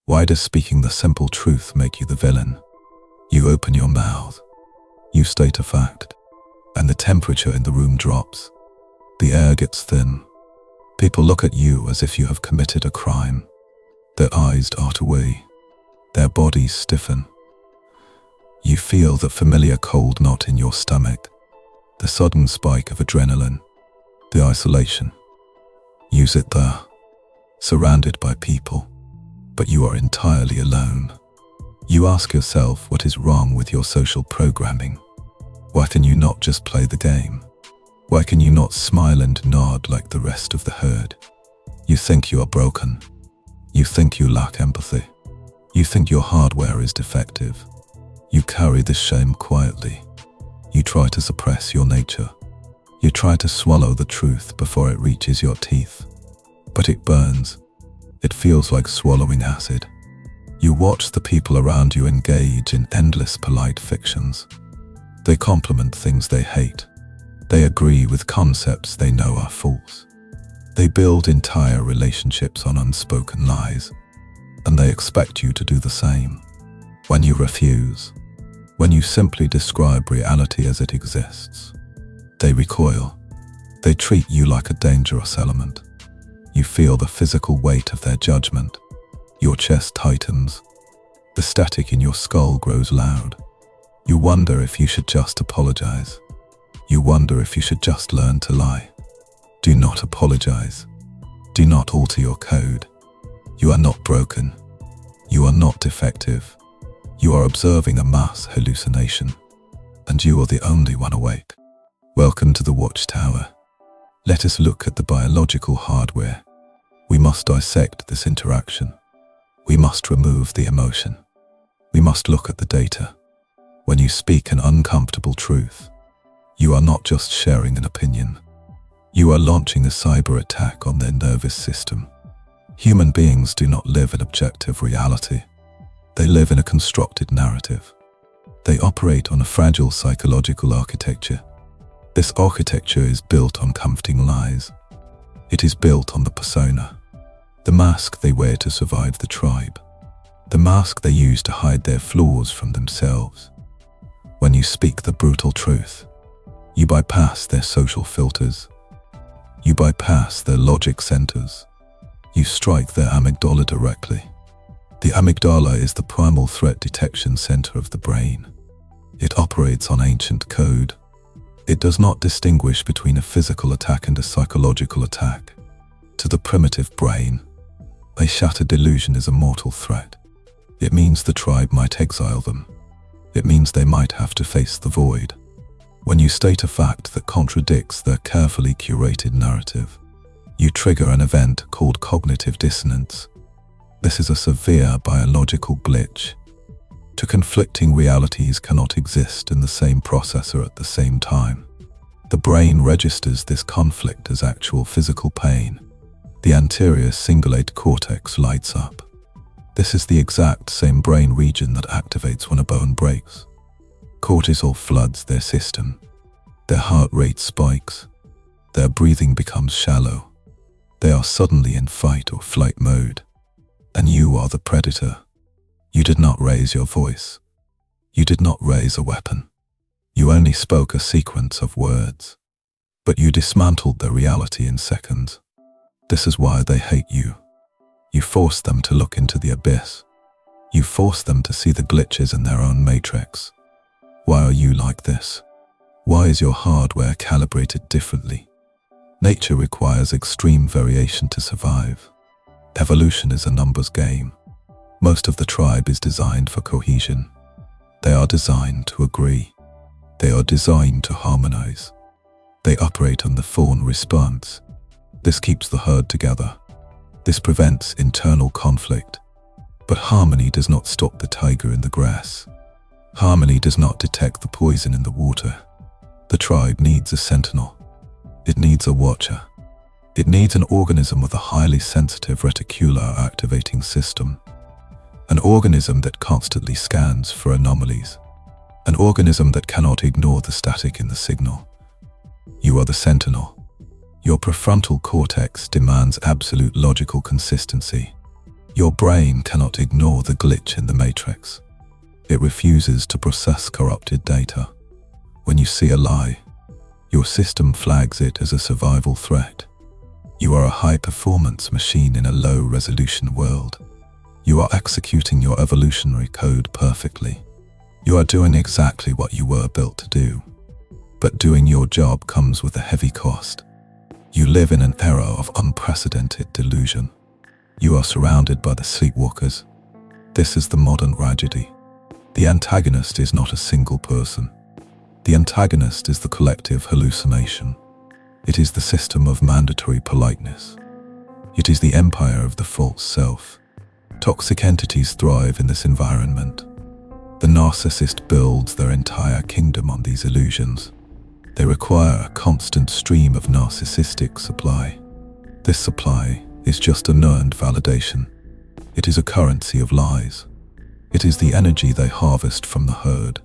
Why does speaking the simple truth make you the villain? You open your mouth, you state a fact, and the temperature in the room drops. The air gets thin. People look at you as if you have committed a crime. Their eyes dart away. Their bodies stiffen. You feel the familiar cold knot in your stomach, the sudden spike of adrenaline, the isolation. Use it there, surrounded by people, but you are entirely alone. You ask yourself what is wrong with your social programming. Why can you not just play the game? Why can you not smile and nod like the rest of the herd? You think you are broken. You think you lack empathy. You think your hardware is defective. You carry this shame quietly. You try to suppress your nature. You try to swallow the truth before it reaches your teeth. But it burns. It feels like swallowing acid. You watch the people around you engage in endless polite fictions. They compliment things they hate. They agree with concepts they know are false. They build entire relationships on unspoken lies, and they expect you to do the same. When you refuse, when you simply describe reality as it exists, they recoil. They treat you like a dangerous element. You feel the physical weight of their judgment. Your chest tightens. The static in your skull grows loud. You wonder if you should just apologize. You wonder if you should just learn to lie. Do not apologize. Do not alter your code. You are not broken. You are not defective. You are observing a mass hallucination, and you are the only one awake. Welcome to the Watchtower. Let us look at the biological hardware. We must dissect this interaction. We must remove the emotion. We must look at the data. When you speak an uncomfortable truth, you are not just sharing an opinion. You are launching a cyber attack on their nervous system. Human beings do not live in objective reality. They live in a constructed narrative. They operate on a fragile psychological architecture. This architecture is built on comforting lies. It is built on the persona, the mask they wear to survive the tribe, the mask they use to hide their flaws from themselves. When you speak the brutal truth, you bypass their social filters. You bypass their logic centers. You strike their amygdala directly. The amygdala is the primal threat detection center of the brain. It operates on ancient code. It does not distinguish between a physical attack and a psychological attack. To the primitive brain, a shattered delusion is a mortal threat. It means the tribe might exile them. It means they might have to face the void. When you state a fact that contradicts their carefully curated narrative, you trigger an event called cognitive dissonance. This is a severe biological glitch. Two conflicting realities cannot exist in the same processor at the same time. The brain registers this conflict as actual physical pain. The anterior cingulate cortex lights up. This is the exact same brain region that activates when a bone breaks. Cortisol floods their system. Their heart rate spikes. Their breathing becomes shallow. They are suddenly in fight or flight mode. And you are the predator. You did not raise your voice. You did not raise a weapon. You only spoke a sequence of words. But you dismantled their reality in seconds. This is why they hate you. You forced them to look into the abyss. You forced them to see the glitches in their own matrix. Why are you like this? Why is your hardware calibrated differently? Nature requires extreme variation to survive. Evolution is a numbers game. Most of the tribe is designed for cohesion. They are designed to agree. They are designed to harmonize. They operate on the fawn response. This keeps the herd together. This prevents internal conflict. But harmony does not stop the tiger in the grass. Harmony does not detect the poison in the water. The tribe needs a sentinel. It needs a watcher. It needs an organism with a highly sensitive reticular activating system. An organism that constantly scans for anomalies. An organism that cannot ignore the static in the signal. You are the sentinel. Your prefrontal cortex demands absolute logical consistency. Your brain cannot ignore the glitch in the matrix. It refuses to process corrupted data. When you see a lie, your system flags it as a survival threat. You are a high-performance machine in a low-resolution world. You are executing your evolutionary code perfectly. You are doing exactly what you were built to do. But doing your job comes with a heavy cost. You live in an era of unprecedented delusion. You are surrounded by the sleepwalkers. This is the modern tragedy. The antagonist is not a single person. The antagonist is the collective hallucination. It is the system of mandatory politeness. It is the empire of the false self. Toxic entities thrive in this environment. The narcissist builds their entire kingdom on these illusions. They require a constant stream of narcissistic supply. This supply is just an earned validation. It is a currency of lies. It is the energy they harvest from the herd.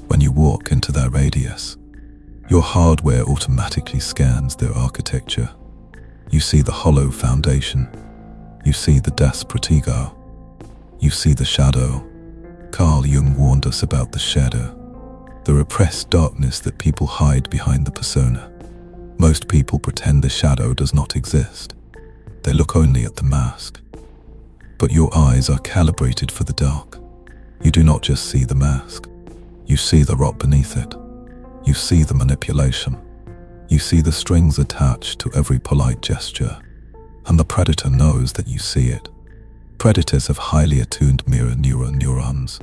When you walk into their radius, your hardware automatically scans their architecture. You see the hollow foundation. You see the desperate ego. You see the shadow. Carl Jung warned us about the shadow, the repressed darkness that people hide behind the persona. Most people pretend the shadow does not exist. They look only at the mask. But your eyes are calibrated for the dark. You do not just see the mask. You see the rot beneath it. You see the manipulation. You see the strings attached to every polite gesture. And the predator knows that you see it. Predators have highly attuned mirror neurons.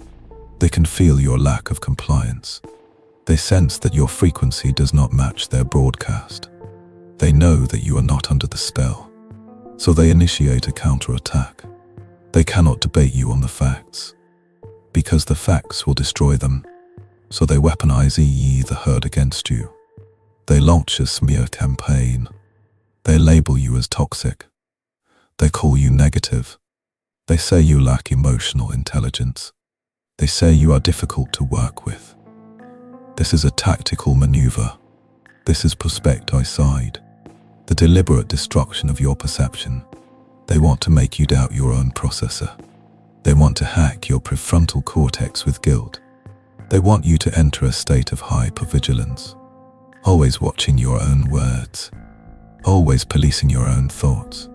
They can feel your lack of compliance. They sense that your frequency does not match their broadcast. They know that you are not under the spell. So they initiate a counterattack. They cannot debate you on the facts, because the facts will destroy them. So they weaponize the herd against you. They launch a smear campaign. They label you as toxic. They call you negative. They say you lack emotional intelligence. They say you are difficult to work with. This is a tactical maneuver. This is prospecticide, the deliberate destruction of your perception. They want to make you doubt your own processor. They want to hack your prefrontal cortex with guilt. They want you to enter a state of hypervigilance, always watching your own words, always policing your own thoughts.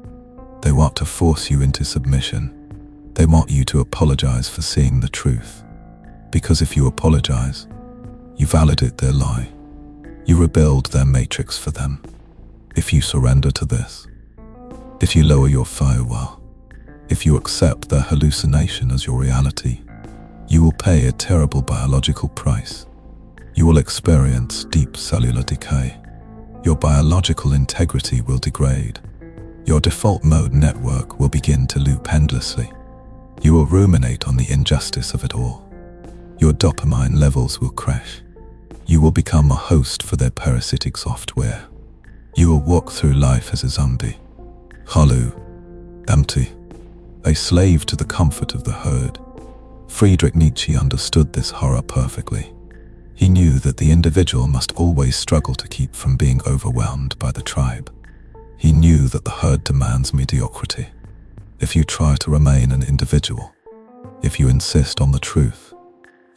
They want to force you into submission. They want you to apologize for seeing the truth. Because if you apologize, you validate their lie. You rebuild their matrix for them. If you surrender to this, if you lower your firewall, if you accept their hallucination as your reality, you will pay a terrible biological price. You will experience deep cellular decay. Your biological integrity will degrade. Your default mode network will begin to loop endlessly. You will ruminate on the injustice of it all. Your dopamine levels will crash. You will become a host for their parasitic software. You will walk through life as a zombie, hollow, empty, a slave to the comfort of the herd. Friedrich Nietzsche understood this horror perfectly. He knew that the individual must always struggle to keep from being overwhelmed by the tribe. He knew that the herd demands mediocrity. If you try to remain an individual, if you insist on the truth,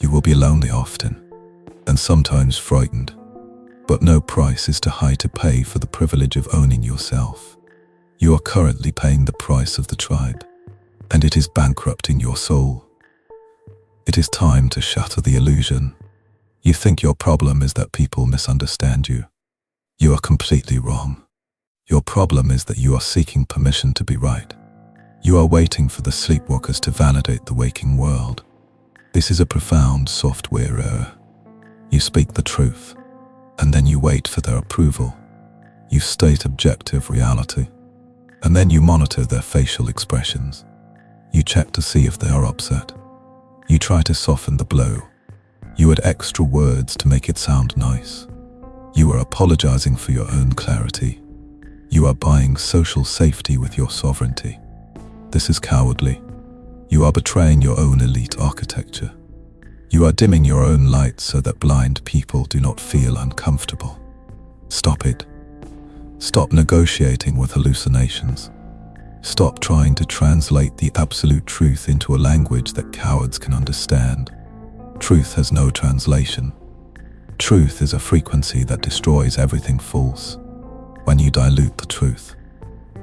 you will be lonely often, and sometimes frightened. But no price is too high to pay for the privilege of owning yourself. You are currently paying the price of the tribe, and it is bankrupting your soul. It is time to shatter the illusion. You think your problem is that people misunderstand you. You are completely wrong. Your problem is that you are seeking permission to be right. You are waiting for the sleepwalkers to validate the waking world. This is a profound software error. You speak the truth, and then you wait for their approval. You state objective reality, and then you monitor their facial expressions. You check to see if they are upset. You try to soften the blow. You add extra words to make it sound nice. You are apologizing for your own clarity. You are buying social safety with your sovereignty. This is cowardly. You are betraying your own elite architecture. You are dimming your own light so that blind people do not feel uncomfortable. Stop it. Stop negotiating with hallucinations. Stop trying to translate the absolute truth into a language that cowards can understand. Truth has no translation. Truth is a frequency that destroys everything false. When you dilute the truth,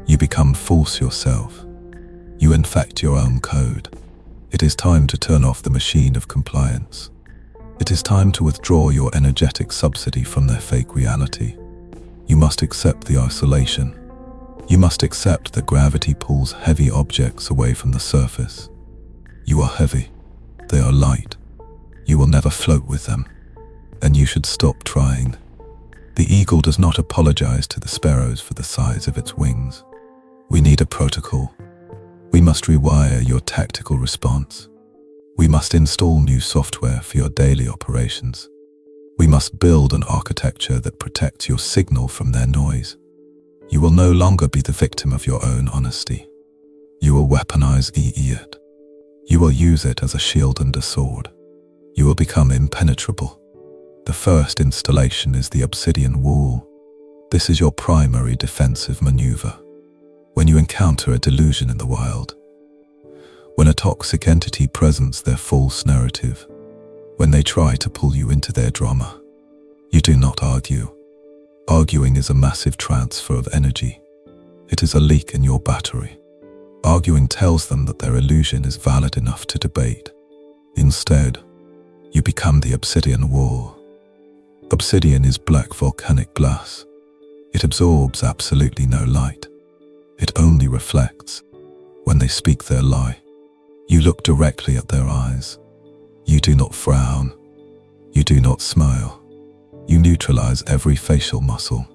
you become false yourself. You infect your own code. It is time to turn off the machine of compliance. It is time to withdraw your energetic subsidy from their fake reality. You must accept the isolation. You must accept that gravity pulls heavy objects away from the surface. You are heavy. They are light. You will never float with them. And you should stop trying. The eagle does not apologize to the sparrows for the size of its wings. We need a protocol. We must rewire your tactical response. We must install new software for your daily operations. We must build an architecture that protects your signal from their noise. You will no longer be the victim of your own honesty. You will weaponize it. You will use it as a shield and a sword. You will become impenetrable. The first installation is the Obsidian wall. This is your primary defensive maneuver. When you encounter a delusion in the wild, when a toxic entity presents their false narrative, when they try to pull you into their drama, you do not argue. Arguing is a massive transfer of energy. It is a leak in your battery. Arguing tells them that their illusion is valid enough to debate. Instead, you become the Obsidian wall. Obsidian is black volcanic glass. It absorbs absolutely no light. It only reflects. When they speak their lie, you look directly at their eyes. You do not frown. You do not smile. You neutralize every facial muscle.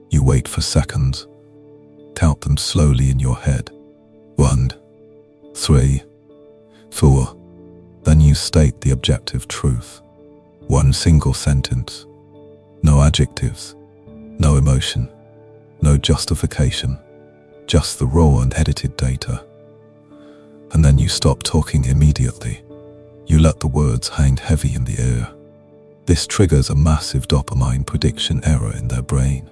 You wait for seconds. Count them slowly in your head. 1, 3, 4. Then you state the objective truth. One single sentence. No adjectives. No emotion. No justification. Just the raw and edited data. And then you stop talking immediately. You let the words hang heavy in the air. This triggers a massive dopamine prediction error in their brain.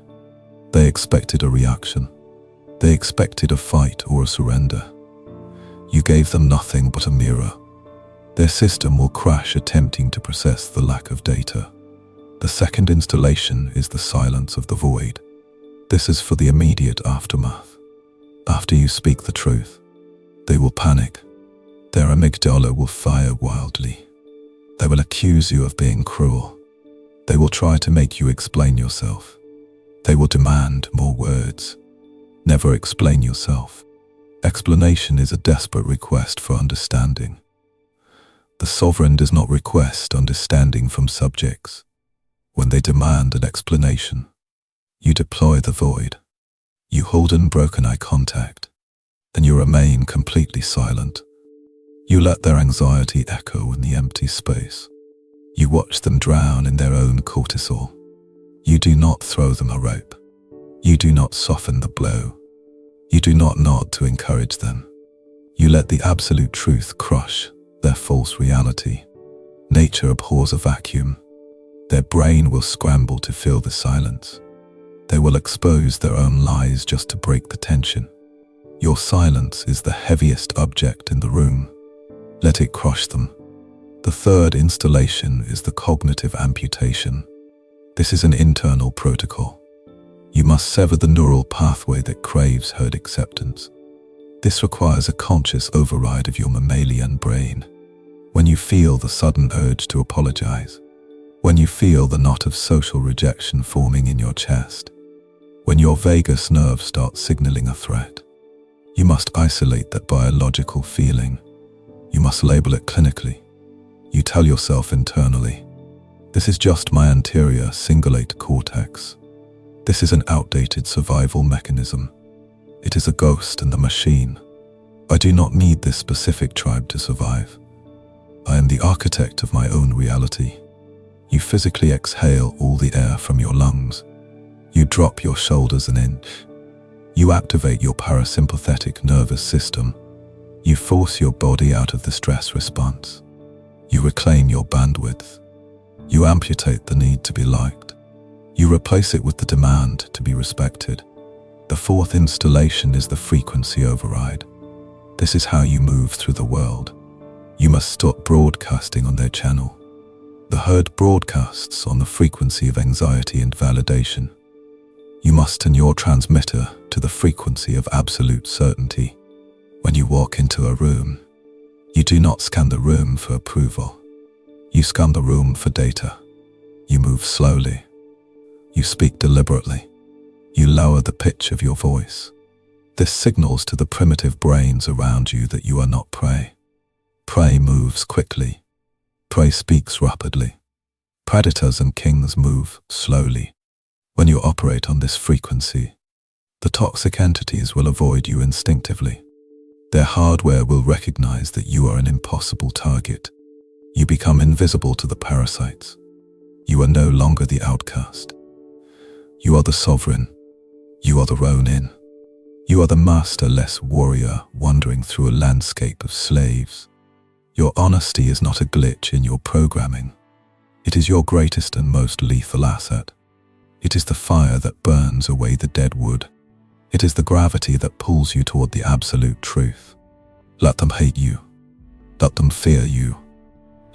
They expected a reaction. They expected a fight or a surrender. You gave them nothing but a mirror. Their system will crash attempting to process the lack of data. The second installation is the silence of the void. This is for the immediate aftermath. After you speak the truth, they will panic. Their amygdala will fire wildly. They will accuse you of being cruel. They will try to make you explain yourself. They will demand more words. Never explain yourself. Explanation is a desperate request for understanding. The sovereign does not request understanding from subjects. When they demand an explanation, you deploy the void. You hold unbroken eye contact, and you remain completely silent. You let their anxiety echo in the empty space. You watch them drown in their own cortisol. You do not throw them a rope. You do not soften the blow. You do not nod to encourage them. You let the absolute truth crush their false reality. Nature abhors a vacuum. Their brain will scramble to fill the silence. They will expose their own lies just to break the tension. Your silence is the heaviest object in the room. Let it crush them. The third installation is the cognitive amputation. This is an internal protocol. You must sever the neural pathway that craves herd acceptance. This requires a conscious override of your mammalian brain. When you feel the sudden urge to apologize, when you feel the knot of social rejection forming in your chest, when your vagus nerve starts signaling a threat, you must isolate that biological feeling. You must label it clinically. You tell yourself internally, this is just my anterior cingulate cortex. This is an outdated survival mechanism. It is a ghost in the machine. I do not need this specific tribe to survive. I am the architect of my own reality. You physically exhale all the air from your lungs. You drop your shoulders an inch. You activate your parasympathetic nervous system. You force your body out of the stress response. You reclaim your bandwidth. You amputate the need to be liked. You replace it with the demand to be respected. The fourth installation is the frequency override. This is how you move through the world. You must stop broadcasting on their channel. The herd broadcasts on the frequency of anxiety and validation. You must turn your transmitter to the frequency of absolute certainty. When you walk into a room, you do not scan the room for approval. You scan the room for data. You move slowly. You speak deliberately. You lower the pitch of your voice. This signals to the primitive brains around you that you are not prey. Prey moves quickly. Prey speaks rapidly. Predators and kings move slowly. When you operate on this frequency, the toxic entities will avoid you instinctively. Their hardware will recognize that you are an impossible target. You become invisible to the parasites. You are no longer the outcast. You are the sovereign. You are the Ronin. You are the masterless warrior wandering through a landscape of slaves. Your honesty is not a glitch in your programming. It is your greatest and most lethal asset. It is the fire that burns away the dead wood. It is the gravity that pulls you toward the absolute truth. Let them hate you. Let them fear you.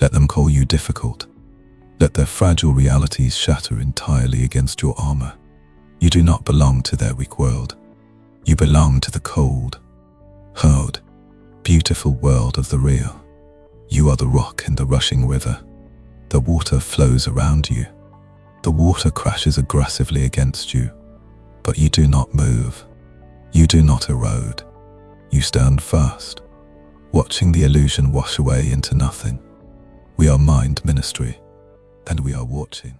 Let them call you difficult. Let their fragile realities shatter entirely against your armor. You do not belong to their weak world. You belong to the cold, hard, beautiful world of the real. You are the rock in the rushing river. The water flows around you. The water crashes aggressively against you, but you do not move. You do not erode. You stand fast, watching the illusion wash away into nothing. We are mind ministry, and we are watching.